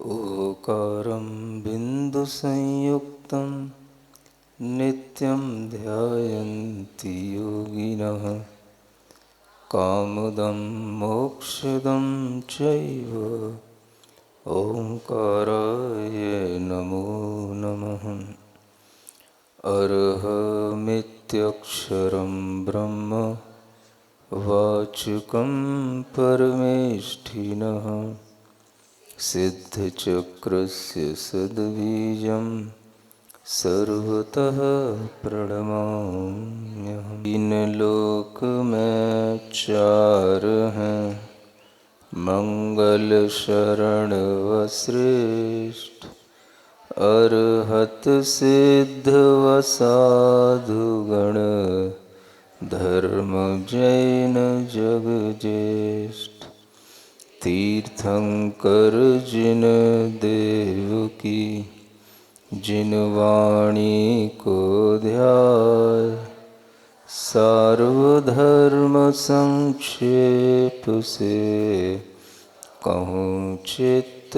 ओकारं बिन्दुसंयुक्तं नित्यं ध्यायन्ति योगिनः कामदं मोक्षदं चैव ओंकाराय नमो नमः। अर्हमित्यक्षरं ब्रह्म वाचकं परमेष्ठिनः सिद्धचक्रस्य सद्बीजं सर्वतः प्रणमाम्यहम्। तीन लोक में चार हैं मंगल शरण व श्रेष्ठ अरहत सिद्ध व साधुगण धर्म जैन जग ज्येष्ठ। तीर्थंकर जिन देव की जिन वाणी को ध्याय सार्वधर्म संक्षेप से कहूँ चित्त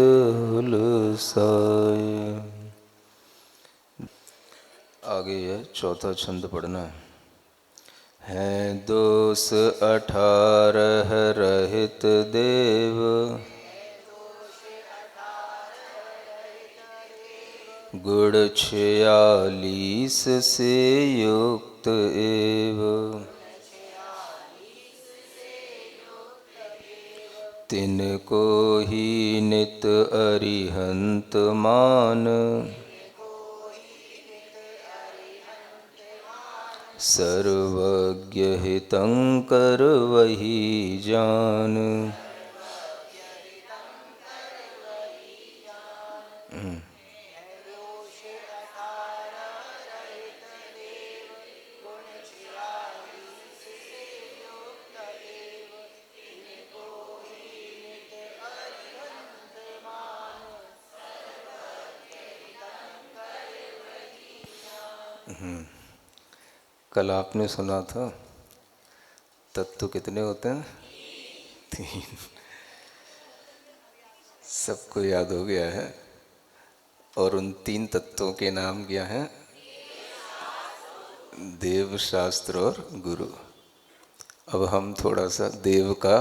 हुलसाय। आगे है चौथा छंद पढ़ना है। दोष 18 रहित देव गुण 46 से युक्त एव। तिनको ही नित अरिहंत मान सर्वज्ञ हितंकर वही जान। कल आपने सुना था तत्व कितने होते हैं? 3। सबको याद हो गया है। और उन 3 तत्वों के नाम क्या हैं? देव, शास्त्र और गुरु। अब हम थोड़ा सा देव का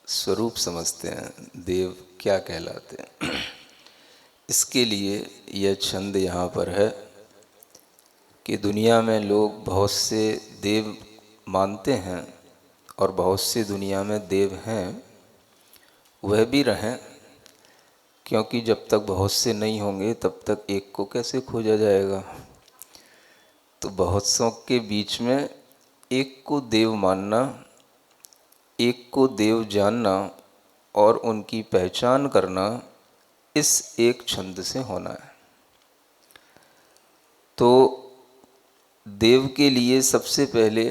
स्वरूप समझते हैं, देव क्या कहलाते हैं। इसके लिए यह छंद यहाँ पर है कि दुनिया में लोग बहुत से देव मानते हैं और बहुत से दुनिया में देव हैं, वह भी रहें, क्योंकि जब तक बहुत से नहीं होंगे तब तक एक को कैसे खोजा जाएगा। तो बहुत सौ के बीच में एक को देव मानना, एक को देव जानना और उनकी पहचान करना इस एक छंद से होना है। तो देव के लिए सबसे पहले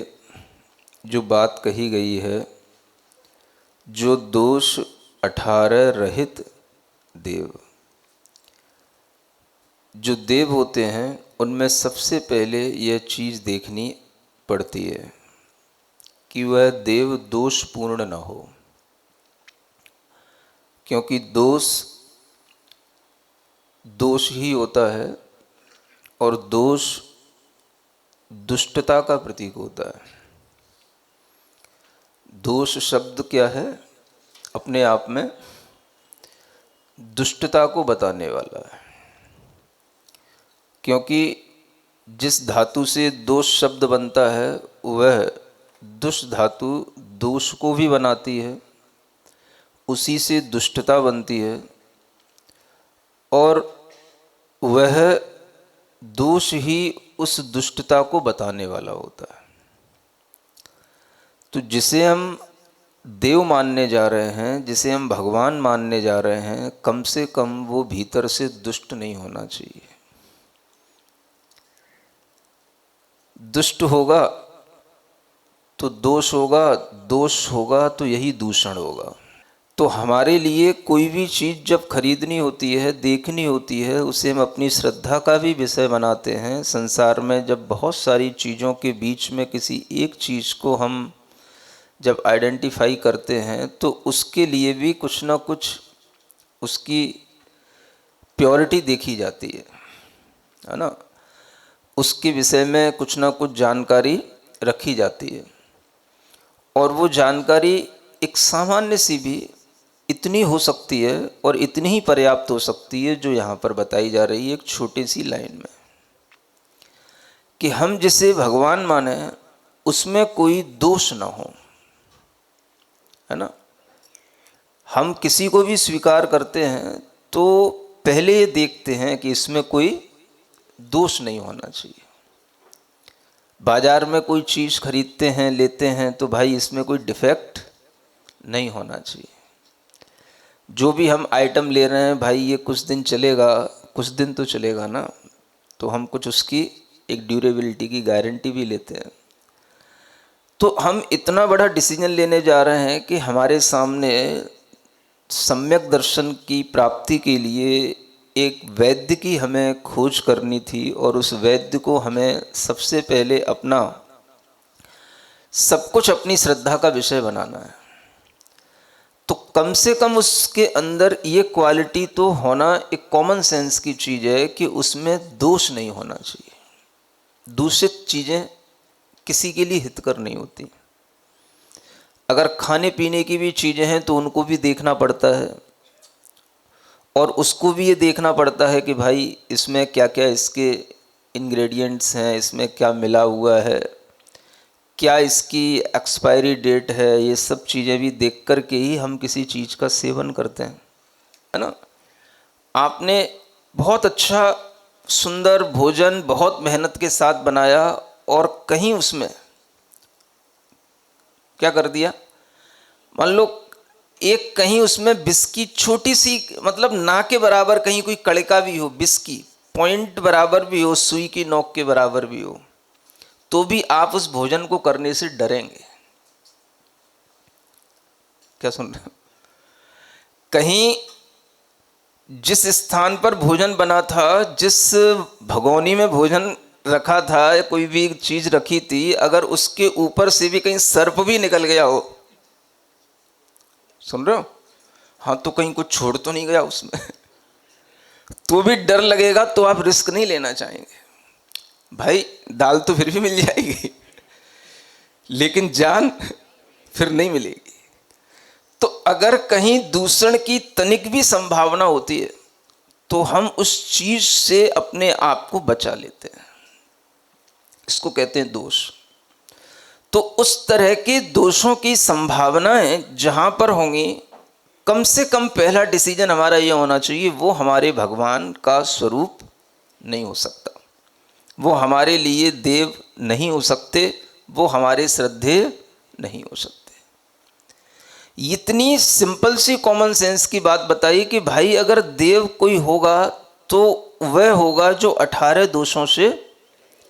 जो बात कही गई है, जो दोष 18 रहित देव, जो देव होते हैं उनमें सबसे पहले यह चीज़ देखनी पड़ती है कि वह देव दोषपूर्ण न हो, क्योंकि दोष ही होता है और दोष दुष्टता का प्रतीक होता है। दोष शब्द क्या है? अपने आप में दुष्टता को बताने वाला है, क्योंकि जिस धातु से दोष शब्द बनता है वह दुष्ट धातु दोष को भी बनाती है, उसी से दुष्टता बनती है और वह दोष ही उस दुष्टता को बताने वाला होता है। तो जिसे हम देव मानने जा रहे हैं, जिसे हम भगवान मानने जा रहे हैं, कम से कम वो भीतर से दुष्ट नहीं होना चाहिए। दुष्ट होगा तो दोष होगा, दोष होगा तो यही दूषण होगा। तो हमारे लिए कोई भी चीज़ जब खरीदनी होती है, देखनी होती है, उसे हम अपनी श्रद्धा का भी विषय बनाते हैं। संसार में जब बहुत सारी चीज़ों के बीच में किसी एक चीज़ को हम जब आइडेंटिफाई करते हैं तो उसके लिए भी कुछ ना कुछ उसकी प्योरिटी देखी जाती है ना, उसके विषय में कुछ ना कुछ जानकारी रखी जाती है, और वो जानकारी एक सामान्य सी भी इतनी हो सकती है और इतनी ही पर्याप्त हो सकती है जो यहाँ पर बताई जा रही है एक छोटी सी लाइन में, कि हम जिसे भगवान माने उसमें कोई दोष ना हो, है ना। हम किसी को भी स्वीकार करते हैं तो पहले ये देखते हैं कि इसमें कोई दोष नहीं होना चाहिए। बाजार में कोई चीज़ खरीदते हैं, लेते हैं, तो भाई इसमें कोई डिफेक्ट नहीं होना चाहिए। जो भी हम आइटम ले रहे हैं भाई ये कुछ दिन चलेगा, कुछ दिन तो चलेगा ना, तो हम कुछ उसकी एक ड्यूरेबिलिटी की गारंटी भी लेते हैं। तो हम इतना बड़ा डिसीजन लेने जा रहे हैं कि हमारे सामने सम्यक दर्शन की प्राप्ति के लिए एक वैद्य की हमें खोज करनी थी, और उस वैद्य को हमें सबसे पहले अपना सब कुछ अपनी श्रद्धा का विषय बनाना है। तो कम से कम उसके अंदर ये क्वालिटी तो होना एक कॉमन सेंस की चीज़ है कि उसमें दोष नहीं होना चाहिए। दूषित चीज़ें किसी के लिए हितकर नहीं होती। अगर खाने पीने की भी चीज़ें हैं तो उनको भी देखना पड़ता है, और उसको भी ये देखना पड़ता है कि भाई इसमें क्या क्या इसके इंग्रेडिएंट्स हैं, इसमें क्या मिला हुआ है, क्या इसकी एक्सपायरी डेट है। ये सब चीज़ें भी देख कर के ही हम किसी चीज़ का सेवन करते हैं, है ना। आपने बहुत अच्छा सुंदर भोजन बहुत मेहनत के साथ बनाया, और कहीं उसमें क्या कर दिया, मान लो एक कहीं उसमें बिस्की छोटी सी, मतलब ना के बराबर कहीं कोई कड़िका भी हो, बिस्की पॉइंट बराबर भी हो, सुई की नोक के बराबर भी हो, तो भी आप उस भोजन को करने से डरेंगे। क्या सुन रहे हो? कहीं जिस स्थान पर भोजन बना था, जिस भगोनी में भोजन रखा था, कोई भी चीज रखी थी, अगर उसके ऊपर से भी कहीं सर्प भी निकल गया हो, सुन रहे हो, हाँ, तो कहीं कुछ छोड़ तो नहीं गया उसमें तो भी डर लगेगा, तो आप रिस्क नहीं लेना चाहेंगे। भाई दाल तो फिर भी मिल जाएगी, लेकिन जान फिर नहीं मिलेगी। तो अगर कहीं दूषण की तनिक भी संभावना होती है तो हम उस चीज से अपने आप को बचा लेते हैं। इसको कहते हैं दोष। तो उस तरह के दोषों की संभावनाएं जहां पर होंगी, कम से कम पहला डिसीजन हमारा यह होना चाहिए, वो हमारे भगवान का स्वरूप नहीं हो सकता, वो हमारे लिए देव नहीं हो सकते, वो हमारे श्रद्धेय नहीं हो सकते। इतनी सिंपल सी कॉमन सेंस की बात बताई कि भाई अगर देव कोई होगा तो वह होगा जो 18 दोषों से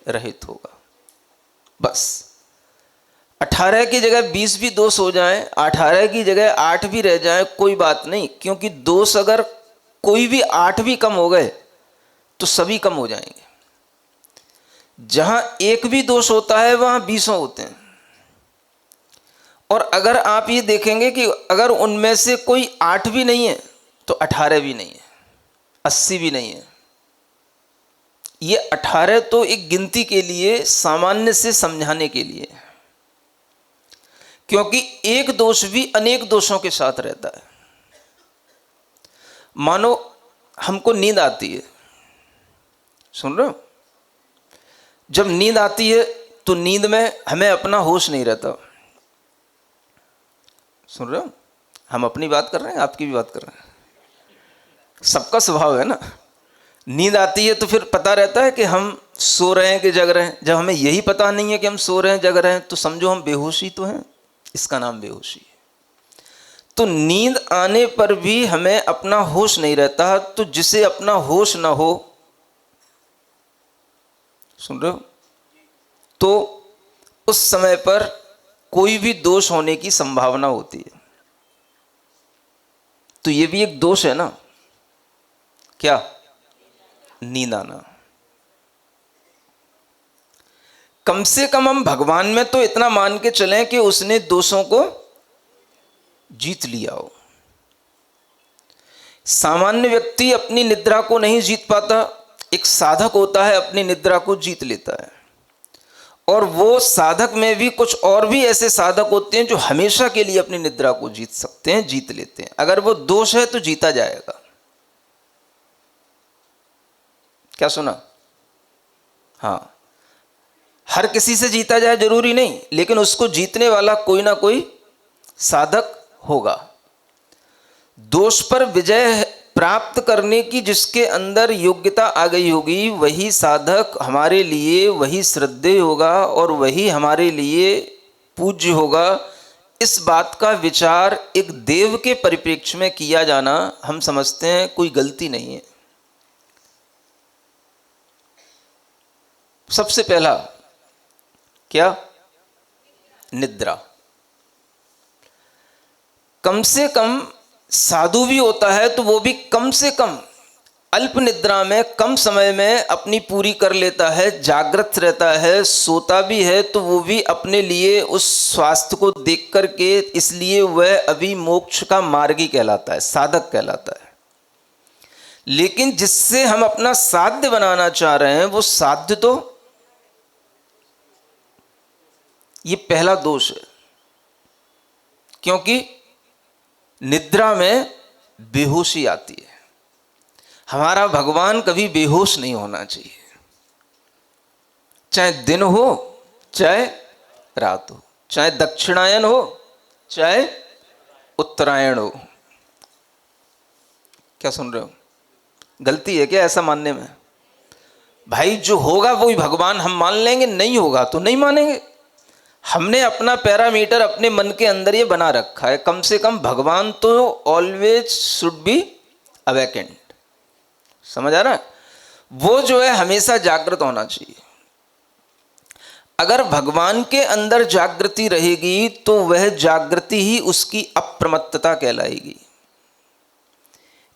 रहित होगा। बस 18 की जगह 20 भी दोष हो जाएं, 18 की जगह 8 भी रह जाएं, कोई बात नहीं, क्योंकि दोष अगर कोई भी 8 भी कम हो गए तो सभी कम हो जाएंगे। जहां एक भी दोष होता है वहां 20 होते हैं। और अगर आप ये देखेंगे कि अगर उनमें से कोई 8 भी नहीं है तो 18 भी नहीं है, 80 भी नहीं है। ये 18 तो एक गिनती के लिए, सामान्य से समझाने के लिए, क्योंकि एक दोष भी अनेक दोषों के साथ रहता है। मानो हमको नींद आती है, सुन रहे हो, जब नींद आती है तो नींद में हमें अपना होश नहीं रहता। सुन रहे हो, हम अपनी बात कर रहे हैं, आपकी भी बात कर रहे हैं, सबका स्वभाव है ना। नींद आती है तो फिर पता रहता है कि हम सो रहे हैं कि जग रहे हैं। जब हमें यही पता नहीं है कि हम सो रहे हैं जग रहे हैं, तो समझो हम बेहोशी तो हैं, इसका नाम बेहोशी है। तो नींद आने पर भी हमें अपना होश नहीं रहता। तो जिसे अपना होश ना हो, सुन रहे हो, तो उस समय पर कोई भी दोष होने की संभावना होती है। तो ये भी एक दोष है ना, क्या? नींद आना। कम से कम हम भगवान में तो इतना मान के चलें कि उसने दोषों को जीत लिया हो। सामान्य व्यक्ति अपनी निद्रा को नहीं जीत पाता, एक साधक होता है अपनी निद्रा को जीत लेता है। और वो साधक में भी कुछ और भी ऐसे साधक होते हैं जो हमेशा के लिए अपनी निद्रा को जीत सकते हैं, जीत लेते हैं। अगर वो दोष है तो जीता जाएगा। क्या सुना? हाँ, हर किसी से जीता जाए जरूरी नहीं, लेकिन उसको जीतने वाला कोई ना कोई साधक होगा। दोष पर विजय प्राप्त करने की जिसके अंदर योग्यता आ गई होगी, वही साधक हमारे लिए वही श्रद्धेय होगा और वही हमारे लिए पूज्य होगा। इस बात का विचार एक देव के परिप्रेक्ष्य में किया जाना हम समझते हैं कोई गलती नहीं है। सबसे पहला क्या? निद्रा। कम से कम साधु भी होता है तो वो भी कम से कम अल्प निद्रा में कम समय में अपनी पूरी कर लेता है, जागृत रहता है, सोता भी है तो वो भी अपने लिए उस स्वास्थ्य को देख करके, इसलिए वह अभी मोक्ष का मार्गी कहलाता है, साधक कहलाता है। लेकिन जिससे हम अपना साध्य बनाना चाह रहे हैं वो साध्य तो, ये पहला दोष है। क्योंकि निद्रा में बेहोशी आती है। हमारा भगवान कभी बेहोश नहीं होना चाहिए, चाहे दिन हो चाहे रात हो, चाहे दक्षिणायन हो चाहे उत्तरायण हो। क्या सुन रहे हो? गलती है क्या ऐसा मानने में? भाई जो होगा वही भगवान हम मान लेंगे, नहीं होगा तो नहीं मानेंगे। हमने अपना पैरामीटर अपने मन के अंदर ये बना रखा है, कम से कम भगवान तो ऑलवेज शुड बी अवेकेंड। समझ आ रहा है? वो जो है हमेशा जागृत होना चाहिए। अगर भगवान के अंदर जागृति रहेगी तो वह जागृति ही उसकी अप्रमत्तता कहलाएगी।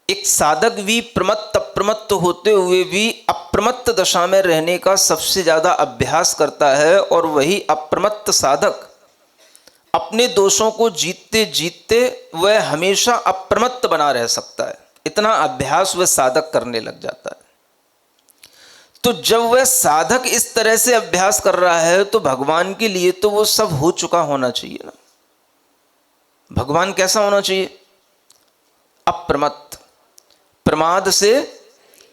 एक साधक भी प्रमत्त अप्रमत्त होते हुए भी अप्रमत्त दशा में रहने का सबसे ज्यादा अभ्यास करता है, और वही अप्रमत्त साधक अपने दोषों को जीतते जीतते वह हमेशा अप्रमत्त बना रह सकता है। इतना अभ्यास वह साधक करने लग जाता है। तो जब वह साधक इस तरह से अभ्यास कर रहा है तो भगवान के लिए तो वो सब हो चुका होना चाहिए ना। भगवान कैसा होना चाहिए? अप्रमत्त, प्रमाद से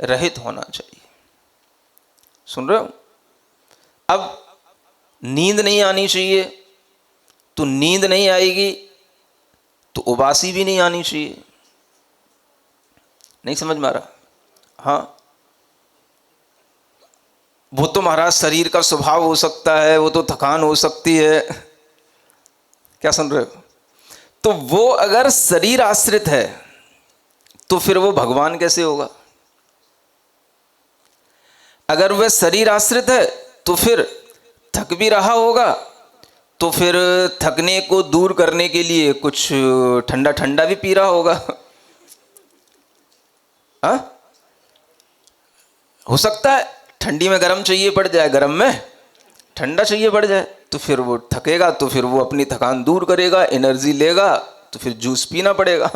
रहित होना चाहिए। सुन रहे हो? अब नींद नहीं आनी चाहिए, तो नींद नहीं आएगी तो उबासी भी नहीं आनी चाहिए। नहीं समझ में आ रहा? हाँ, वो तो महाराज शरीर का स्वभाव हो सकता है, वो तो थकान हो सकती है। क्या सुन रहे हो? तो वो अगर शरीर आश्रित है तो फिर वो भगवान कैसे होगा? अगर वह शरीर आश्रित है तो फिर थक भी रहा होगा, तो फिर थकने को दूर करने के लिए कुछ ठंडा ठंडा भी पी रहा होगा। हाँ, हो सकता है ठंडी में गर्म चाहिए पड़ जाए, गर्म में ठंडा चाहिए पड़ जाए, तो फिर वो थकेगा, तो फिर वो अपनी थकान दूर करेगा, एनर्जी लेगा, तो फिर जूस पीना पड़ेगा।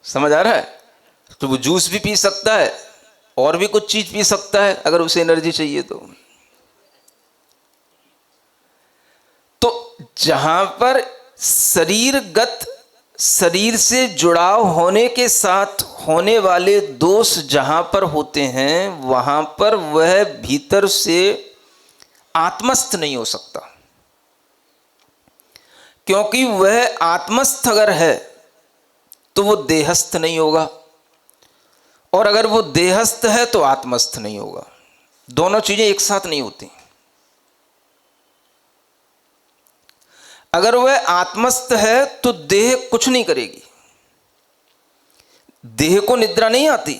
समझ आ रहा है? तो वो जूस भी पी सकता है और भी कुछ चीज पी सकता है अगर उसे एनर्जी चाहिए तो जहां पर शरीरगत, शरीर से जुड़ाव होने के साथ होने वाले दोष जहां पर होते हैं, वहां पर वह भीतर से आत्मस्थ नहीं हो सकता। क्योंकि वह आत्मस्थ अगर है तो वो देहस्थ नहीं होगा, और अगर वो देहस्थ है तो आत्मस्थ नहीं होगा। दोनों चीजें एक साथ नहीं होती। अगर वह आत्मस्थ है तो देह कुछ नहीं करेगी। देह को निद्रा नहीं आती।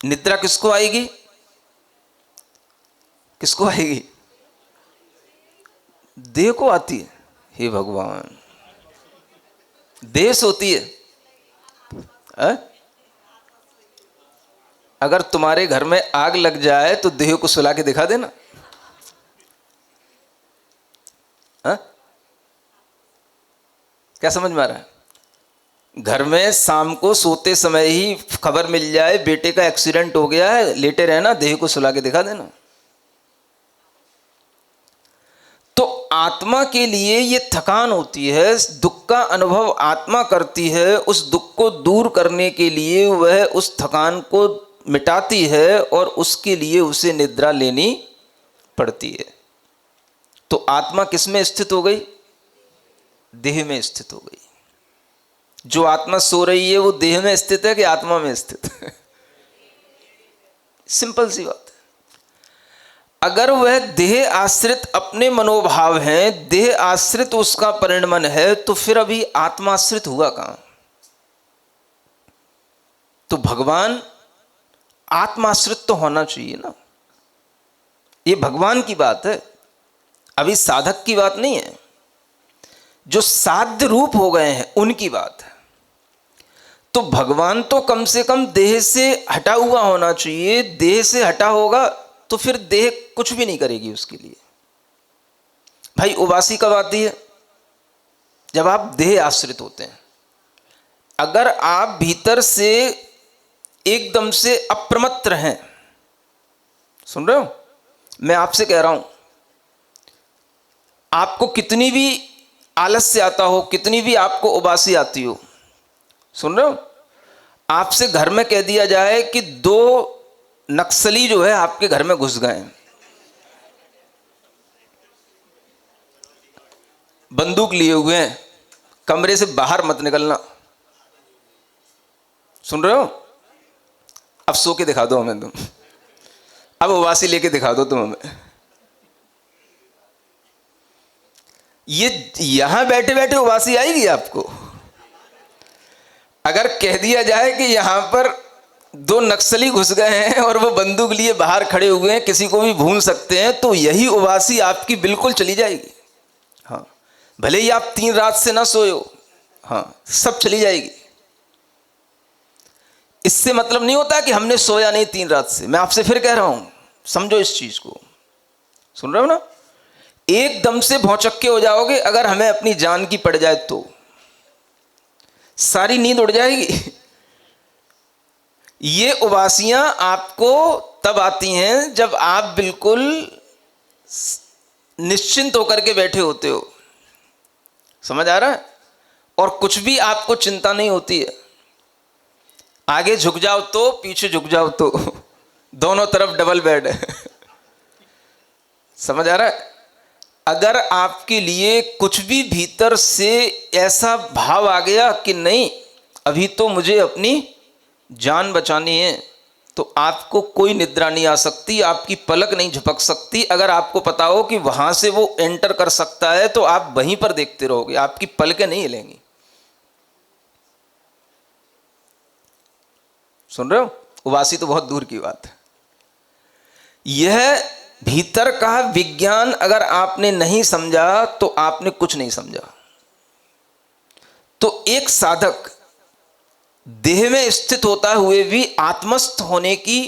निद्रा किसको आएगी? किसको आएगी? देह को आती है। हे भगवान, देह सोती है। अगर तुम्हारे घर में आग लग जाए तो देह को सुला के दिखा देना। क्या समझ में आ रहा है? घर में शाम को सोते समय ही खबर मिल जाए बेटे का एक्सीडेंट हो गया है, लेटे रहना, देह को सुला के दिखा देना। तो आत्मा के लिए ये थकान होती है, दुख का अनुभव आत्मा करती है। उस दुख को दूर करने के लिए वह उस थकान को मिटाती है और उसके लिए उसे निद्रा लेनी पड़ती है। तो आत्मा किस में स्थित हो गई? देह में स्थित हो गई। जो आत्मा सो रही है वो देह में स्थित है कि आत्मा में स्थित है? सिंपल सी बात है। अगर वह देह आश्रित अपने मनोभाव हैं, देह आश्रित उसका परिणमन है, तो फिर अभी आत्माश्रित हुआ कहां? तो भगवान आत्माश्रित तो होना चाहिए ना। ये भगवान की बात है, अभी साधक की बात नहीं है। जो साध्य रूप हो गए हैं उनकी बात है। तो भगवान तो कम से कम देह से हटा हुआ होना चाहिए। देह से हटा होगा तो फिर देह कुछ भी नहीं करेगी उसके लिए। भाई उबासी कब आती है? जब आप देह आश्रित होते हैं। अगर आप भीतर से एकदम से अप्रमत्त हैं, सुन रहे हो? मैं आपसे कह रहा हूं, आपको कितनी भी आलस्य आता हो, कितनी भी आपको उबासी आती हो, सुन रहे हो? आपसे घर में कह दिया जाए कि 2 नक्सली जो है आपके घर में घुस गए, बंदूक लिए हुए हैं, कमरे से बाहर मत निकलना। सुन रहे हो? अब सो के दिखा दो हमें तुम, अब उबासी लेके दिखा दो तुम हमें। ये यहां बैठे बैठे उबासी आएगी आपको? अगर कह दिया जाए कि यहां पर 2 नक्सली घुस गए हैं और वो बंदूक लिए बाहर खड़े हुए हैं, किसी को भी भून सकते हैं, तो यही उबासी आपकी बिल्कुल चली जाएगी। हाँ, भले ही आप 3 रात से ना सोए हो, हाँ, सब चली जाएगी। इससे मतलब नहीं होता कि हमने सोया नहीं 3 रात से। मैं आपसे फिर कह रहा हूं, समझो इस चीज को। सुन रहे हो ना? एकदम से भौचक्के हो जाओगे अगर हमें अपनी जान की पड़ जाए तो सारी नींद उड़ जाएगी। ये उबासियां आपको तब आती हैं जब आप बिल्कुल निश्चिंत होकर के बैठे होते हो। समझ आ रहा है? और कुछ भी आपको चिंता नहीं होती है। आगे झुक जाओ तो, पीछे झुक जाओ तो, दोनों तरफ डबल बेड है। समझ आ रहा है? अगर आपके लिए कुछ भी भीतर से ऐसा भाव आ गया कि नहीं, अभी तो मुझे अपनी जान बचानी है, तो आपको कोई निद्रा नहीं आ सकती, आपकी पलक नहीं झपक सकती। अगर आपको पता हो कि वहां से वो एंटर कर सकता है तो आप वहीं पर देखते रहोगे, आपकी पलकें नहीं हिलेंगी। सुन रहे हो? उबासी तो बहुत दूर की बात है। यह भीतर का विज्ञान अगर आपने नहीं समझा तो आपने कुछ नहीं समझा। तो एक साधक देह में स्थित होता हुए भी आत्मस्थ होने की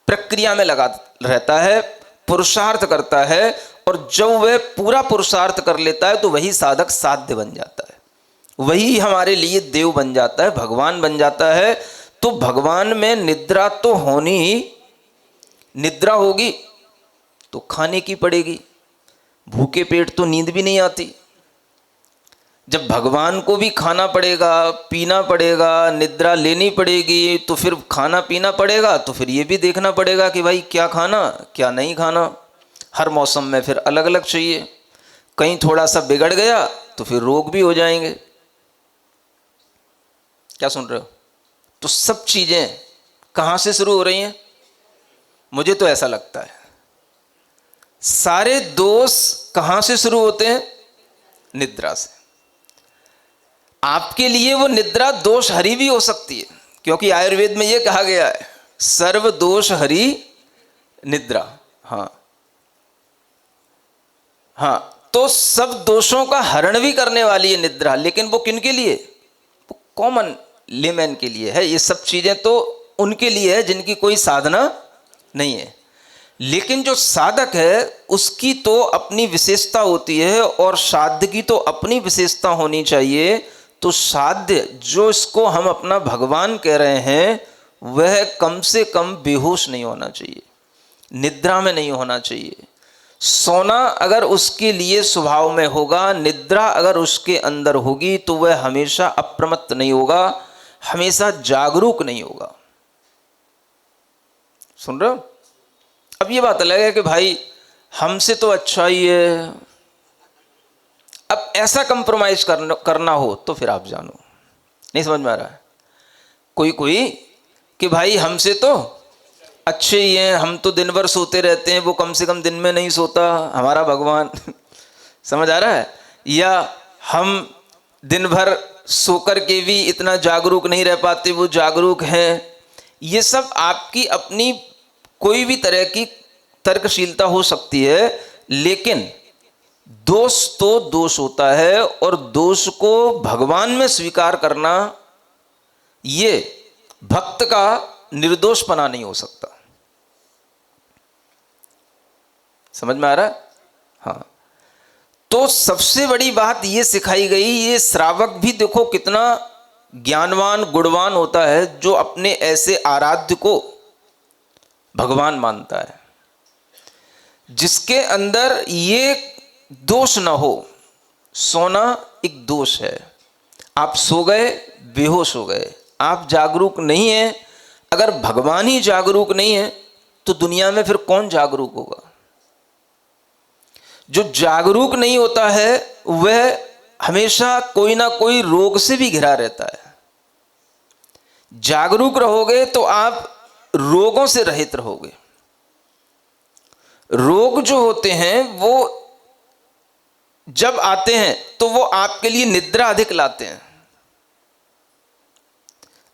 प्रक्रिया में लगा रहता है, पुरुषार्थ करता है, और जब वह पूरा पुरुषार्थ कर लेता है तो वही साधक साध्य बन जाता है, वही हमारे लिए देव बन जाता है, भगवान बन जाता है। तो भगवान में निद्रा तो होनी ही, निद्रा होगी तो खाने की पड़ेगी। भूखे पेट तो नींद भी नहीं आती। जब भगवान को भी खाना पड़ेगा, पीना पड़ेगा, निद्रा लेनी पड़ेगी, तो फिर खाना पीना पड़ेगा, तो फिर ये भी देखना पड़ेगा कि भाई क्या खाना क्या नहीं खाना। हर मौसम में फिर अलग अलग चाहिए। कहीं थोड़ा सा बिगड़ गया तो फिर रोग भी हो जाएंगे। क्या सुन रहे हो? तो सब चीजें कहां से शुरू हो रही हैं? मुझे तो ऐसा लगता है सारे दोष कहां से शुरू होते हैं? निद्रा से। आपके लिए वो निद्रा दोष हरी भी हो सकती है, क्योंकि आयुर्वेद में ये कहा गया है, सर्व दोष हरी निद्रा। हाँ हाँ, तो सब दोषों का हरण भी करने वाली है निद्रा। लेकिन वो किन के लिए? वो कॉमन लेमैन के लिए है। ये सब चीजें तो उनके लिए है जिनकी कोई साधना नहीं है। लेकिन जो साधक है उसकी तो अपनी विशेषता होती है, और साध्य की तो अपनी विशेषता होनी चाहिए। तो साध्य जो इसको हम अपना भगवान कह रहे हैं वह कम से कम बेहोश नहीं होना चाहिए, निद्रा में नहीं होना चाहिए। सोना अगर उसके लिए स्वभाव में होगा, निद्रा अगर उसके अंदर होगी, तो वह हमेशा अप्रमत्त नहीं होगा, हमेशा जागरूक नहीं होगा। सुन रहे हो? अब ये बात अलग है कि भाई हमसे तो अच्छा ही है, अब ऐसा कंप्रोमाइज करना हो तो फिर आप जानो। नहीं समझ में आ रहा है? कोई कि भाई हमसे तो अच्छे ही हैं, हम तो दिन भर सोते रहते हैं, वो कम से कम दिन में नहीं सोता हमारा भगवान। समझ आ रहा है? या हम दिन भर सोकर के भी इतना जागरूक नहीं रह पाते, वो जागरूक हैं। ये सब आपकी अपनी कोई भी तरह की तर्कशीलता हो सकती है, लेकिन दोष तो दोष होता है, और दोष को भगवान में स्वीकार करना ये भक्त का निर्दोषपना नहीं हो सकता। समझ में आ रहा है? हाँ। तो सबसे बड़ी बात ये सिखाई गई, ये श्रावक भी देखो कितना ज्ञानवान गुणवान होता है जो अपने ऐसे आराध्य को भगवान मानता है, जिसके अंदर ये दोष न हो। सोना एक दोष है। आप सो गए, बेहोश हो गए, आप जागरूक नहीं हैं। अगर भगवान ही जागरूक नहीं है तो दुनिया में फिर कौन जागरूक होगा? जो जागरूक नहीं होता है वह हमेशा कोई ना कोई रोग से भी घिरा रहता है। जागरूक रहोगे तो आप रोगों से रहित रहोगे। रोग जो होते हैं वो जब आते हैं तो वो आपके लिए निद्रा अधिक लाते हैं।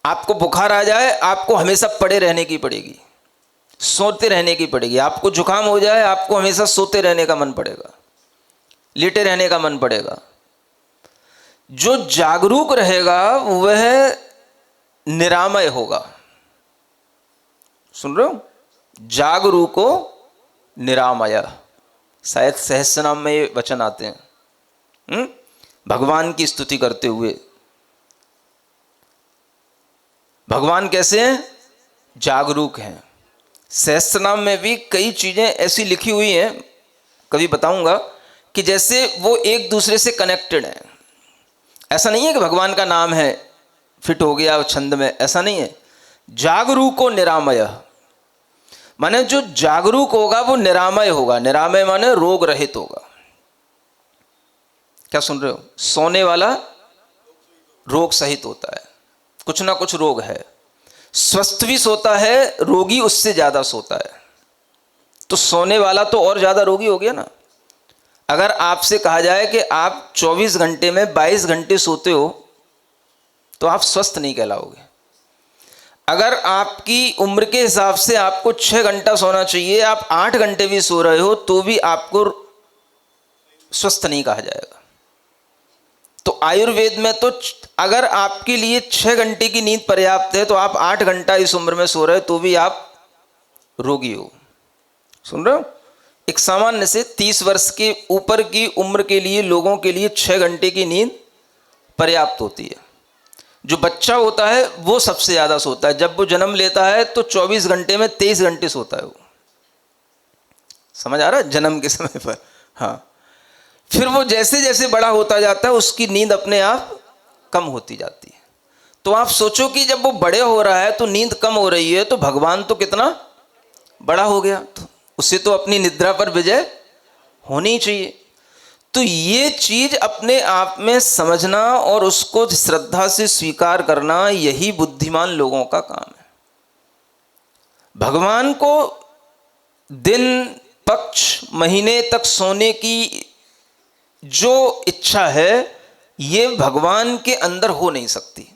आपको बुखार आ जाए, आपको हमेशा पड़े रहने की पड़ेगी, सोते रहने की पड़ेगी। आपको जुकाम हो जाए, आपको हमेशा सोते रहने का मन पड़ेगा, लेटे रहने का मन पड़ेगा। जो जागरूक रहेगा वह निरामय होगा। सुन रहे हो? जागरूको निरामय, शायद सहस्रनाम में ये वचन आते हैं भगवान की स्तुति करते हुए। भगवान कैसे हैं? जागरूक हैं। सहस्रनाम में भी कई चीजें ऐसी लिखी हुई हैं, कभी बताऊंगा, कि जैसे वो एक दूसरे से कनेक्टेड हैं। ऐसा नहीं है कि भगवान का नाम है फिट हो गया छंद में, ऐसा नहीं है। जागरूको निरामय माने जो जागरूक होगा वो निरामय होगा। निरामय माने रोग रहित होगा। क्या सुन रहे हो? सोने वाला रोग सहित होता है, कुछ ना कुछ रोग है। स्वस्थ भी सोता है, रोगी उससे ज्यादा सोता है। तो सोने वाला तो और ज्यादा रोगी हो गया ना। अगर आपसे कहा जाए कि आप 24 घंटे में 22 घंटे सोते हो तो आप स्वस्थ नहीं कहलाओगे। अगर आपकी उम्र के हिसाब से आपको 6 घंटा सोना चाहिए, आप 8 घंटे भी सो रहे हो तो भी आपको स्वस्थ नहीं कहा जाएगा। तो आयुर्वेद में तो अगर आपके लिए 6 घंटे की नींद पर्याप्त है तो आप 8 घंटा इस उम्र में सो रहे हो तो भी आप रोगी हो। सुन रहे हो? एक सामान्य से 30 वर्ष के ऊपर की उम्र के लिए लोगों के लिए 6 घंटे की नींद पर्याप्त होती है। जो बच्चा होता है वो सबसे ज्यादा सोता है। जब वो जन्म लेता है तो 24 घंटे में 23 घंटे सोता है वो। समझ आ रहा है? जन्म के समय पर। हाँ, फिर वो जैसे जैसे बड़ा होता जाता है उसकी नींद अपने आप कम होती जाती है। तो आप सोचो कि जब वो बड़े हो रहा है तो नींद कम हो रही है, तो भगवान तो कितना बड़ा हो गया, तो उसे तो अपनी निद्रा पर विजय होनी चाहिए। तो ये चीज अपने आप में समझना और उसको श्रद्धा से स्वीकार करना, यही बुद्धिमान लोगों का काम है। भगवान को दिन, पक्ष, महीने तक सोने की जो इच्छा है ये भगवान के अंदर हो नहीं सकती।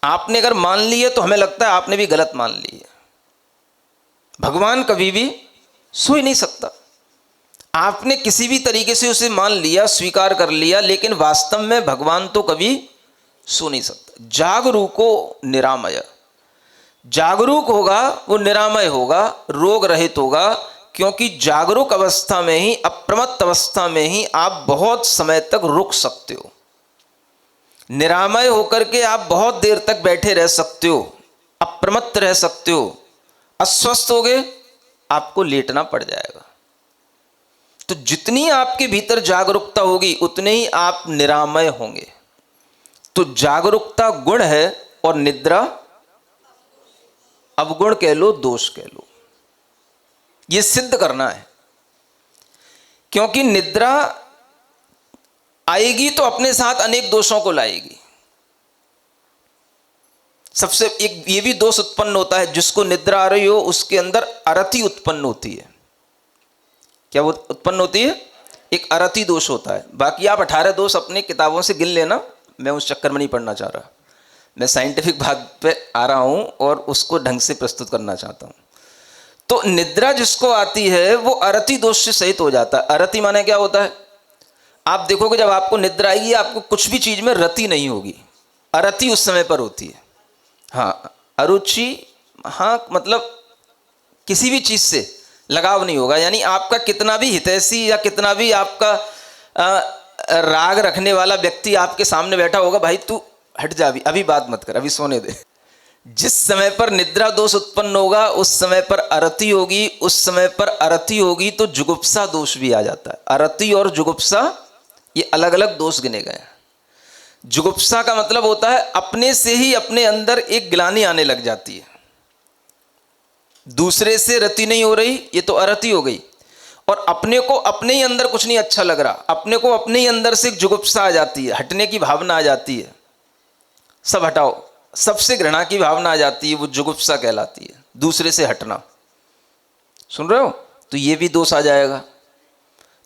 आपने अगर मान ली है तो हमें लगता है आपने भी गलत मान ली है। भगवान कभी भी सो ही नहीं सकता। आपने किसी भी तरीके से उसे मान लिया, स्वीकार कर लिया, लेकिन वास्तव में भगवान तो कभी सो नहीं सकता। जागरूको निरामय, जागरूक होगा वो निरामय होगा, रोग रहित होगा। क्योंकि जागरूक अवस्था में ही, अप्रमत्त अवस्था में ही आप बहुत समय तक रुक सकते हो। निरामय होकर के आप बहुत देर तक बैठे रह सकते हो, अप्रमत्त रह सकते हो। अस्वस्थ हो गए, आपको लेटना पड़ जाएगा। तो जितनी आपके भीतर जागरूकता होगी उतने ही आप निरामय होंगे। तो जागरूकता गुण है और निद्रा अवगुण कह लो, दोष कह लो। यह सिद्ध करना है, क्योंकि निद्रा आएगी तो अपने साथ अनेक दोषों को लाएगी। सबसे एक ये भी दोष उत्पन्न होता है, जिसको निद्रा आ रही हो उसके अंदर अरति उत्पन्न होती है। क्या वो उत्पन्न होती है? एक अरति दोष होता है। बाकी आप 18 दोष अपने किताबों से गिन लेना, मैं उस चक्कर में नहीं पढ़ना चाह रहा। मैं साइंटिफिक भाग पे आ रहा हूं और उसको ढंग से प्रस्तुत करना चाहता हूं। तो निद्रा जिसको आती है वो अरति दोष से सहित हो जाता है। अरति माने क्या होता है? आप देखोगे जब आपको निद्रा आएगी, आपको कुछ भी चीज में रति नहीं होगी, अरति उस समय पर होती है। हाँ, अरुचि, हाँ मतलब किसी भी चीज से लगाव नहीं होगा। यानी आपका कितना भी हितैषी या कितना भी आपका राग रखने वाला व्यक्ति आपके सामने बैठा होगा, भाई तू हट जा, अभी बात मत कर, अभी सोने दे। जिस समय पर निद्रा दोष उत्पन्न होगा उस समय पर अरति होगी, उस समय पर अरति होगी तो जुगुप्सा दोष भी आ जाता है। अरति और जुगुप्सा ये अलग अलग दोष गिने गए हैं। जुगुप्सा का मतलब होता है अपने से ही अपने अंदर एक ग्लानि आने लग जाती है, दूसरे से रति नहीं हो रही, ये तो अरति हो गई। और अपने को अपने ही अंदर कुछ नहीं अच्छा लग रहा, अपने को अपने ही अंदर से एक जुगुप्सा आ जाती है, हटने की भावना आ जाती है, सब हटाओ, सबसे घृणा की भावना आ जाती है, वो जुगुप्सा कहलाती है, दूसरे से हटना। सुन रहे हो? तो ये भी दोष आ जाएगा।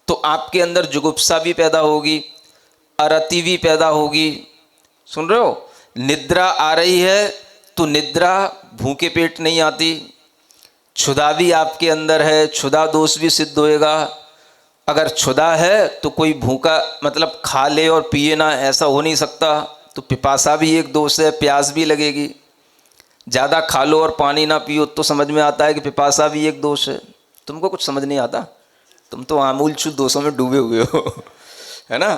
तो आपके अंदर जुगुप्सा भी पैदा होगी, अरति भी पैदा होगी। सुन रहे हो? निद्रा आ रही है तो निद्रा भूखे पेट नहीं आती। क्षुधा भी आपके अंदर है, क्षुधा दोष भी सिद्ध होएगा। अगर क्षुधा है तो कोई भूखा मतलब खा ले और पिए ना, ऐसा हो नहीं सकता। तो पिपासा भी एक दोष है, प्यास भी लगेगी। ज़्यादा खा लो और पानी ना पियो तो समझ में आता है कि पिपासा भी एक दोष है। तुमको कुछ समझ नहीं आता, तुम तो आमूल शुद्ध दोषों में डूबे हुए हो है ना?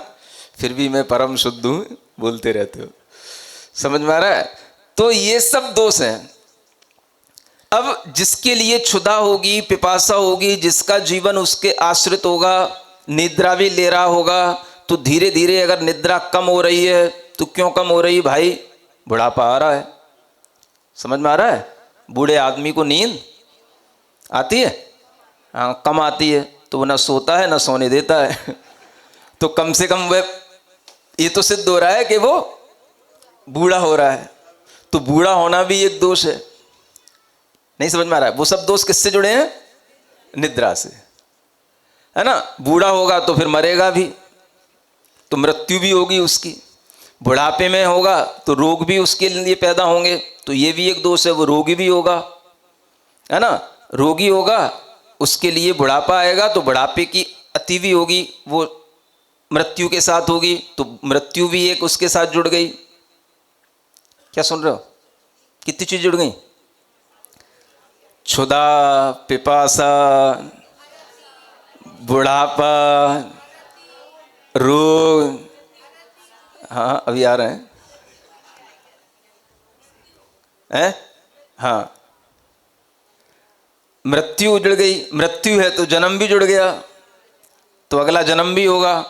फिर भी मैं परम शुद्ध हूँ बोलते रहते हो। समझ में आ रहा है? तो ये सब दोष हैं। अब जिसके लिए क्षुधा होगी, पिपासा होगी, जिसका जीवन उसके आश्रित होगा, निद्रा भी ले रहा होगा, तो धीरे धीरे अगर निद्रा कम हो रही है तो क्यों कम हो रही है भाई? बुढ़ापा आ रहा है। समझ में आ रहा है? बूढ़े आदमी को नींद आती है? हाँ, कम आती है, तो वो ना सोता है ना सोने देता है तो कम से कम वह ये तो सिद्ध हो रहा है कि वो बूढ़ा हो रहा है। तो बूढ़ा होना भी एक दोष है। नहीं समझ में आ रहा है? वो सब दोष किससे जुड़े हैं? निद्रा से, है ना? बूढ़ा होगा तो फिर मरेगा भी, तो मृत्यु भी होगी उसकी। बुढ़ापे में होगा तो रोग भी उसके लिए पैदा होंगे, तो ये भी एक दोष है, वो रोगी भी होगा, है ना? रोगी होगा, उसके लिए बुढ़ापा आएगा तो बुढ़ापे की अति भी होगी, वो मृत्यु के साथ होगी, तो मृत्यु भी एक उसके साथ जुड़ गई। क्या सुन रहे हो? कितनी चीज जुड़ गई? क्षुधा, पिपासा, बुढ़ापा, रोग, हाँ अभी आ रहे हैं, हाँ मृत्यु जुड़ गई। मृत्यु है तो जन्म भी जुड़ गया, तो अगला जन्म भी होगा,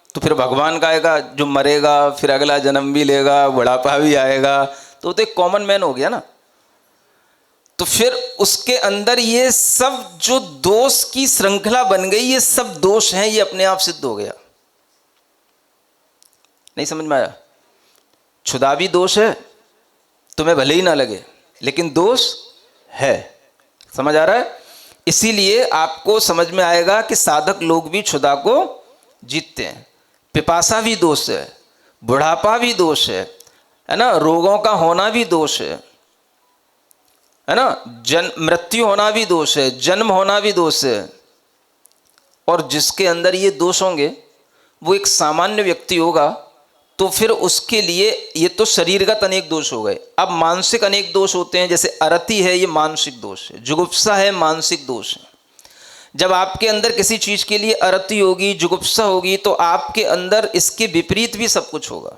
तो फिर भगवान का आएगा जो मरेगा, फिर अगला जन्म भी लेगा, बुढ़ापा भी आएगा, तो एक कॉमन मैन हो गया ना। तो फिर उसके अंदर ये सब जो दोष की श्रृंखला बन गई, ये सब दोष हैं, ये अपने आप सिद्ध हो गया। नहीं समझ में आया? क्षुधा भी दोष है, तुम्हें भले ही ना लगे, लेकिन दोष है। समझ आ रहा है? इसीलिए आपको समझ में आएगा कि साधक लोग भी क्षुधा को जीतते हैं। पिपासा भी दोष है, बुढ़ापा भी दोष है ना? रोगों का होना भी दोष है ना? मृत्यु होना भी दोष है, जन्म होना भी दोष है। और जिसके अंदर ये दोष होंगे वो एक सामान्य व्यक्ति होगा, तो फिर उसके लिए ये तो शरीरगत अनेक दोष हो गए। अब मानसिक अनेक दोष होते हैं, जैसे अरति है, ये मानसिक दोष है, जुगुप्सा है, मानसिक दोष है। जब आपके अंदर किसी चीज के लिए अरति होगी, जुगुप्सा होगी, तो आपके अंदर इसके विपरीत भी सब कुछ होगा।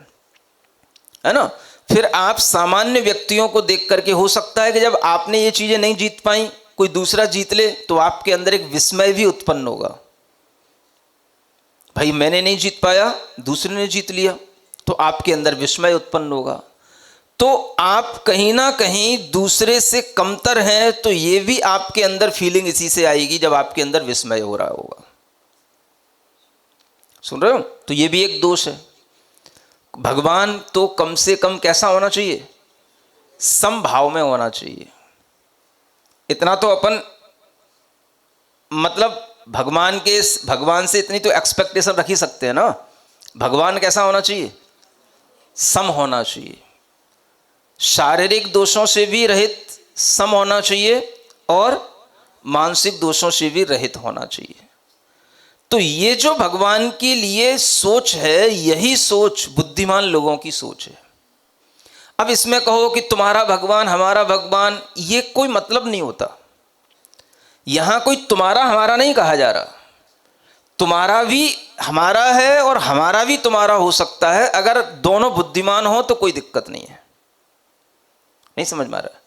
है ना। फिर आप सामान्य व्यक्तियों को देख करके, हो सकता है कि जब आपने ये चीजें नहीं जीत पाई, कोई दूसरा जीत ले, तो आपके अंदर एक विस्मय भी उत्पन्न होगा। भाई मैंने नहीं जीत पाया, दूसरे ने जीत लिया, तो आपके अंदर विस्मय उत्पन्न होगा। तो आप कहीं ना कहीं दूसरे से कमतर हैं, तो ये भी आपके अंदर फीलिंग इसी से आएगी जब आपके अंदर विस्मय हो रहा होगा। सुन रहे हो? तो ये भी एक दोष है। भगवान तो कम से कम कैसा होना चाहिए? समभाव में होना चाहिए। इतना तो अपन मतलब भगवान से इतनी तो एक्सपेक्टेशन रख ही सकते हैं ना। भगवान कैसा होना चाहिए? सम होना चाहिए। शारीरिक दोषों से भी रहित सम होना चाहिए और मानसिक दोषों से भी रहित होना चाहिए। तो ये जो भगवान के लिए सोच है, यही सोच बुद्धिमान लोगों की सोच है। अब इसमें कहो कि तुम्हारा भगवान हमारा भगवान, ये कोई मतलब नहीं होता। यहां कोई तुम्हारा हमारा नहीं कहा जा रहा। तुम्हारा भी हमारा है और हमारा भी तुम्हारा हो सकता है। अगर दोनों बुद्धिमान हो तो कोई दिक्कत नहीं है। नहीं समझ में आ रहा?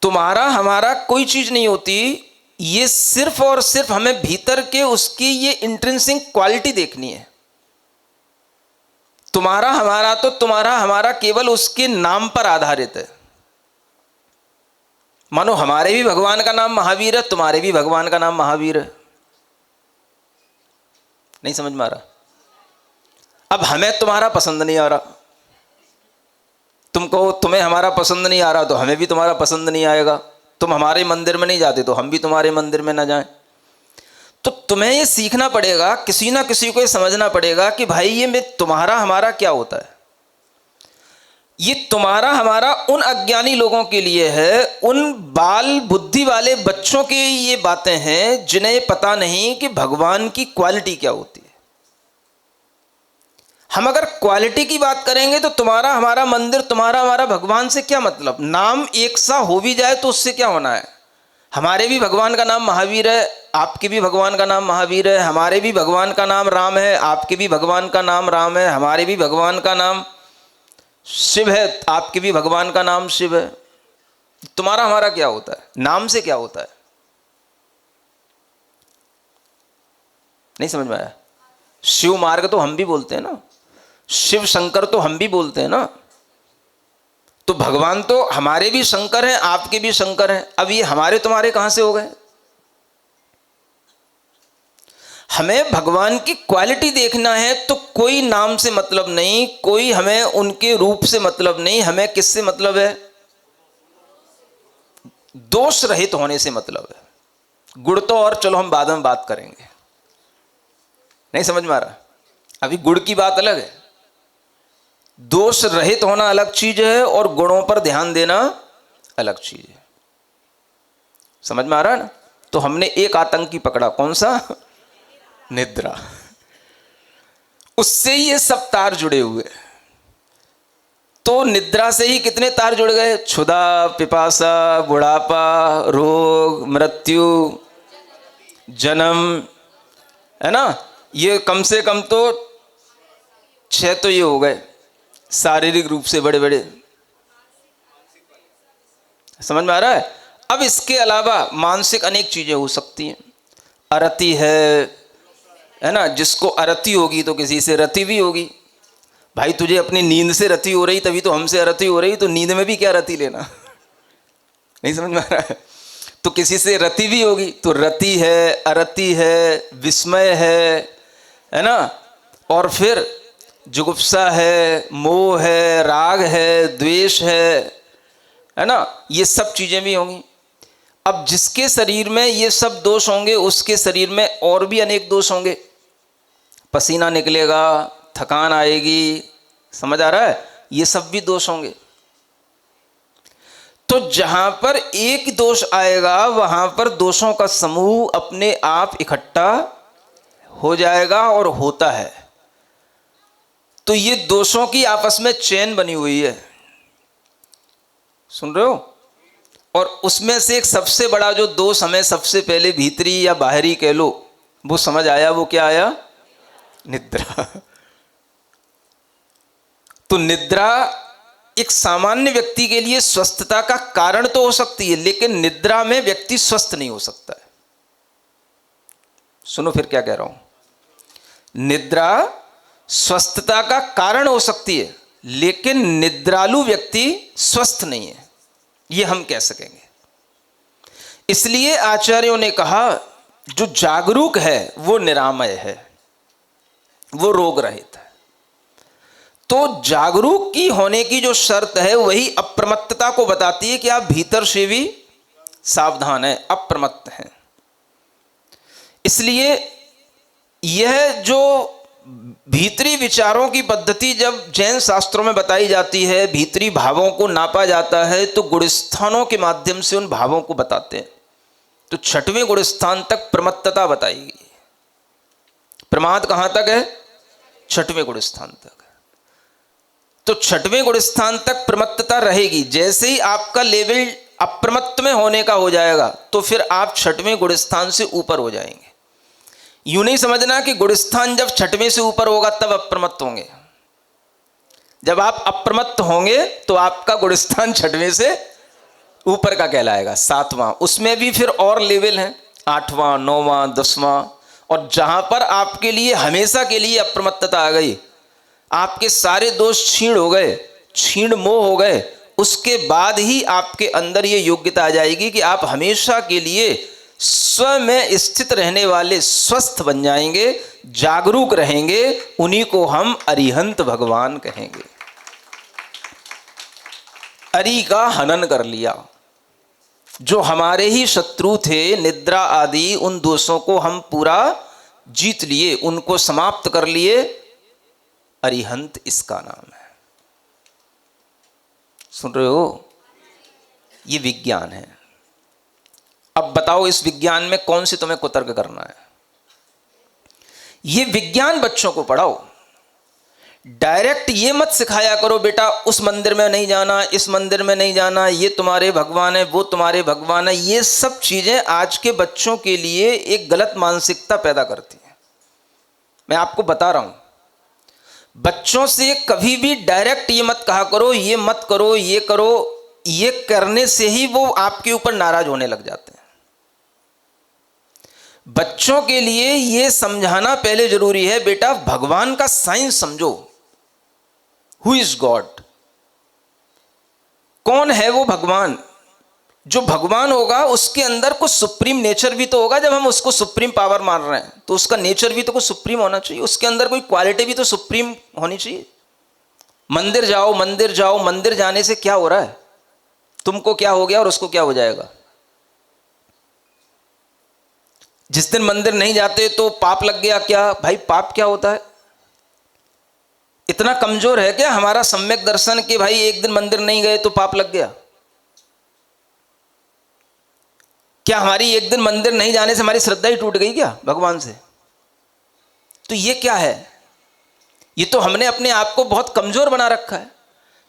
तुम्हारा हमारा कोई चीज नहीं होती। ये सिर्फ और सिर्फ हमें भीतर के उसकी ये इंट्रिंसिक क्वालिटी देखनी है। तुम्हारा हमारा केवल उसके नाम पर आधारित है। मानो हमारे भी भगवान का नाम महावीर है, तुम्हारे भी भगवान का नाम महावीर है। नहीं समझ में आ रहा? अब हमें तुम्हारा पसंद नहीं आ रहा, तुम कहो तुम्हें हमारा पसंद नहीं आ रहा, तो हमें भी तुम्हारा पसंद नहीं आएगा। तुम हमारे मंदिर में नहीं जाते तो हम भी तुम्हारे मंदिर में ना जाएं। तो तुम्हें ये सीखना पड़ेगा, किसी ना किसी को ये समझना पड़ेगा कि भाई ये में तुम्हारा हमारा क्या होता है। ये तुम्हारा हमारा उन अज्ञानी लोगों के लिए है, उन बाल बुद्धि वाले बच्चों की ये बातें हैं जिन्हें पता नहीं कि भगवान की क्वालिटी क्या होती है। हम अगर क्वालिटी की बात करेंगे तो तुम्हारा हमारा मंदिर, तुम्हारा हमारा भगवान से क्या मतलब? नाम एक सा हो भी जाए तो उससे क्या होना है? हमारे भी भगवान का नाम महावीर है, आपके भी भगवान का नाम महावीर है। हमारे भी भगवान का नाम राम है, आपके भी भगवान का नाम राम है। हमारे भी भगवान का नाम शिव है, आपके भी भगवान का नाम शिव है। तुम्हारा हमारा क्या होता है? नाम से क्या होता है? नहीं समझ में आया? शिव मार्ग तो हम भी बोलते हैं ना, शिव शंकर तो हम भी बोलते हैं ना। तो भगवान तो हमारे भी शंकर हैं, आपके भी शंकर हैं। अब ये हमारे तुम्हारे कहां से हो गए? हमें भगवान की क्वालिटी देखना है तो कोई नाम से मतलब नहीं, कोई हमें उनके रूप से मतलब नहीं। हमें किससे मतलब है? दोष रहित होने से मतलब है। गुड़ तो और चलो हम बाद में बात करेंगे। नहीं समझ में आ रहा? अभी गुड़ की बात अलग है। दोष रहित होना अलग चीज है और गुणों पर ध्यान देना अलग चीज है। समझ में आ रहा है ना? तो हमने एक आतंकी पकड़ा, कौन सा? निद्रा। उससे ये सब तार जुड़े हुए। तो निद्रा से ही कितने तार जुड़ गए? क्षुधा, पिपासा, बुढ़ापा, रोग, मृत्यु, जन्म, है ना। ये कम से कम तो 6 तो ये हो गए शारीरिक रूप से बड़े बड़े। समझ में आ रहा है? अब इसके अलावा मानसिक अनेक चीजें हो सकती हैं। अरति है ना। जिसको अरति होगी तो किसी से रति भी होगी। भाई तुझे अपनी नींद से रति हो रही, तभी तो हमसे अरति हो रही, तो नींद में भी क्या रति लेना? नहीं समझ में आ रहा है? तो किसी से रति भी होगी। तो रति है, अरति है, विस्मय है ना। और फिर जुगुप्सा है, मोह है, राग है, द्वेष है ना। ये सब चीजें भी होंगी। अब जिसके शरीर में ये सब दोष होंगे, उसके शरीर में और भी अनेक दोष होंगे। पसीना निकलेगा, थकान आएगी, समझ आ रहा है? ये सब भी दोष होंगे। तो जहां पर एक दोष आएगा वहां पर दोषों का समूह अपने आप इकट्ठा हो जाएगा और होता है। तो ये दोषों की आपस में चेन बनी हुई है। सुन रहे हो? और उसमें से एक सबसे बड़ा जो दोष हमें सबसे पहले भीतरी या बाहरी कह लो, वो समझ आया। वो क्या आया? निद्रा। तो निद्रा एक सामान्य व्यक्ति के लिए स्वस्थता का कारण तो हो सकती है, लेकिन निद्रा में व्यक्ति स्वस्थ नहीं हो सकता है। सुनो फिर क्या कह रहा हूं। निद्रा स्वस्थता का कारण हो सकती है, लेकिन निद्रालु व्यक्ति स्वस्थ नहीं है, यह हम कह सकेंगे। इसलिए आचार्यों ने कहा जो जागरूक है वो निरामय है, वो रोग रहित है। तो जागरूक की होने की जो शर्त है वही अप्रमत्तता को बताती है कि आप भीतर से भी सावधान हैं, अप्रमत्त हैं। इसलिए यह जो भीतरी विचारों की पद्धति जब जैन शास्त्रों में बताई जाती है, भीतरी भावों को नापा जाता है, तो गुणस्थानों के माध्यम से उन भावों को बताते हैं। तो 6वें गुणस्थान तक प्रमत्तता बताएगी। प्रमाद कहां तक है? 6वें गुणस्थान तक। तो 6वें गुणस्थान तक प्रमत्तता रहेगी। जैसे ही आपका लेवल अप्रमत्त में होने का हो जाएगा तो फिर आप 6वें गुणस्थान से ऊपर हो जाएंगे। यूं नहीं समझना कि गुणस्थान जब 6वें से ऊपर होगा तब अप्रमत्त होंगे। जब आप अप्रमत्त होंगे तो आपका गुणस्थान 6वें से ऊपर का कहलाएगा, 7वां। उसमें भी फिर और लेवल हैं, 8वां, 9वां, 10वां। और जहां पर आपके लिए हमेशा के लिए अप्रमत्तता आ गई, आपके सारे दोष क्षीण हो गए, क्षीण मोह हो गए, उसके बाद ही आपके अंदर ये योग्यता आ जाएगी कि आप हमेशा के लिए स्व में स्थित रहने वाले स्वस्थ बन जाएंगे, जागरूक रहेंगे। उन्हीं को हम अरिहंत भगवान कहेंगे। अरि का हनन कर लिया। जो हमारे ही शत्रु थे, निद्रा आदि, उन दोषों को हम पूरा जीत लिए, उनको समाप्त कर लिए। अरिहंत इसका नाम है। सुन रहे हो? ये विज्ञान है। अब बताओ इस विज्ञान में कौन सी तुम्हें कुतर्क करना है? ये विज्ञान बच्चों को पढ़ाओ। डायरेक्ट ये मत सिखाया करो बेटा उस मंदिर में नहीं जाना, इस मंदिर में नहीं जाना, ये तुम्हारे भगवान है, वो तुम्हारे भगवान है। ये सब चीजें आज के बच्चों के लिए एक गलत मानसिकता पैदा करती हैं। मैं आपको बता रहा हूं, बच्चों से कभी भी डायरेक्ट ये मत कहा करो, ये मत करो, ये करो। ये करने से ही वो आपके ऊपर नाराज होने लग जाते हैं। बच्चों के लिए ये समझाना पहले जरूरी है, बेटा भगवान का साइंस समझो। Who is God? कौन है वो भगवान? जो भगवान होगा उसके अंदर कुछ सुप्रीम नेचर भी तो होगा। जब हम उसको सुप्रीम पावर मान रहे हैं तो उसका नेचर भी तो कुछ सुप्रीम होना चाहिए, उसके अंदर कोई क्वालिटी भी तो सुप्रीम होनी चाहिए। मंदिर जाओ, मंदिर जाओ, मंदिर जाने से क्या हो रहा है? तुमको क्या हो गया और उसको क्या हो जाएगा? जिस दिन मंदिर नहीं जाते तो पाप लग गया क्या? भाई पाप क्या होता है? इतना कमजोर है क्या हमारा सम्यक दर्शन कि भाई एक दिन मंदिर नहीं गए तो पाप लग गया? क्या हमारी एक दिन मंदिर नहीं जाने से हमारी श्रद्धा ही टूट गई क्या भगवान से? तो ये क्या है? ये तो हमने अपने आप को बहुत कमजोर बना रखा है।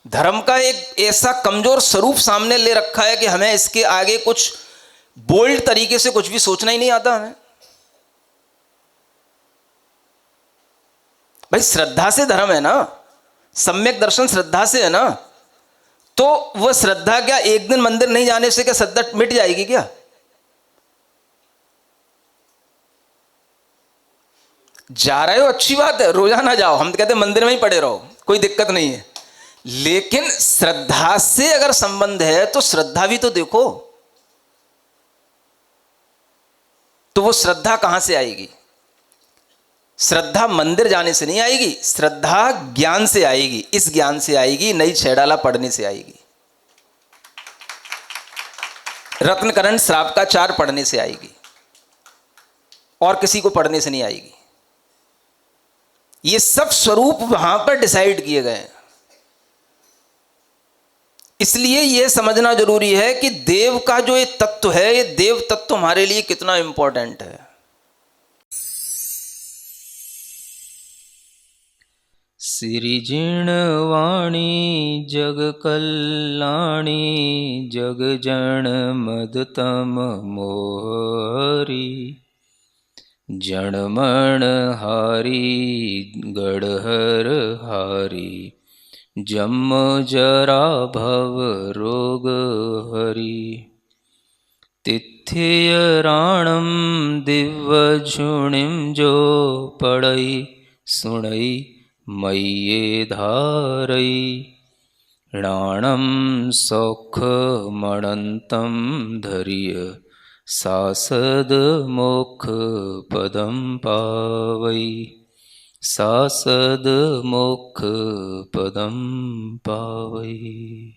धर्म का एक ऐसा कमजोर स्वरूप सामने ले रखा है कि हमें इसके आगे कुछ बोल्ड तरीके से कुछ भी सोचना ही नहीं आता हमें। भाई श्रद्धा से धर्म है ना, सम्यक दर्शन श्रद्धा से है ना। तो वह श्रद्धा क्या एक दिन मंदिर नहीं जाने से क्या श्रद्धा मिट जाएगी क्या? जा रहे हो अच्छी बात है, रोजाना जाओ, हम कहते हैं मंदिर में ही पड़े रहो, कोई दिक्कत नहीं है। लेकिन श्रद्धा से अगर संबंध है तो श्रद्धा भी तो देखो। तो वो श्रद्धा कहां से आएगी? श्रद्धा मंदिर जाने से नहीं आएगी, श्रद्धा ज्ञान से आएगी। इस ज्ञान से आएगी, नई छेड़ाला पढ़ने से आएगी, रत्नकरण श्राप का चार पढ़ने से आएगी, और किसी को पढ़ने से नहीं आएगी। ये सब स्वरूप वहां पर डिसाइड किए गए हैं। इसलिए यह समझना जरूरी है कि देव का जो ये तत्व है, ये देव तत्व हमारे लिए कितना इंपॉर्टेंट है। सिरिजिण वाणी जग कल्याणी, जग जन मदतम मोहरी, जनमण हारी गढ़हर हारी, जन्म जरा भव रोग हरि। तिथियराणं दिव्यझुणिं जो पढ़ई सुनई मय्ये धारई। णाणं सौखमणन्तं धरिय सासद मोक्ष पदं पावई। सासद मोक्ष पदं पावई।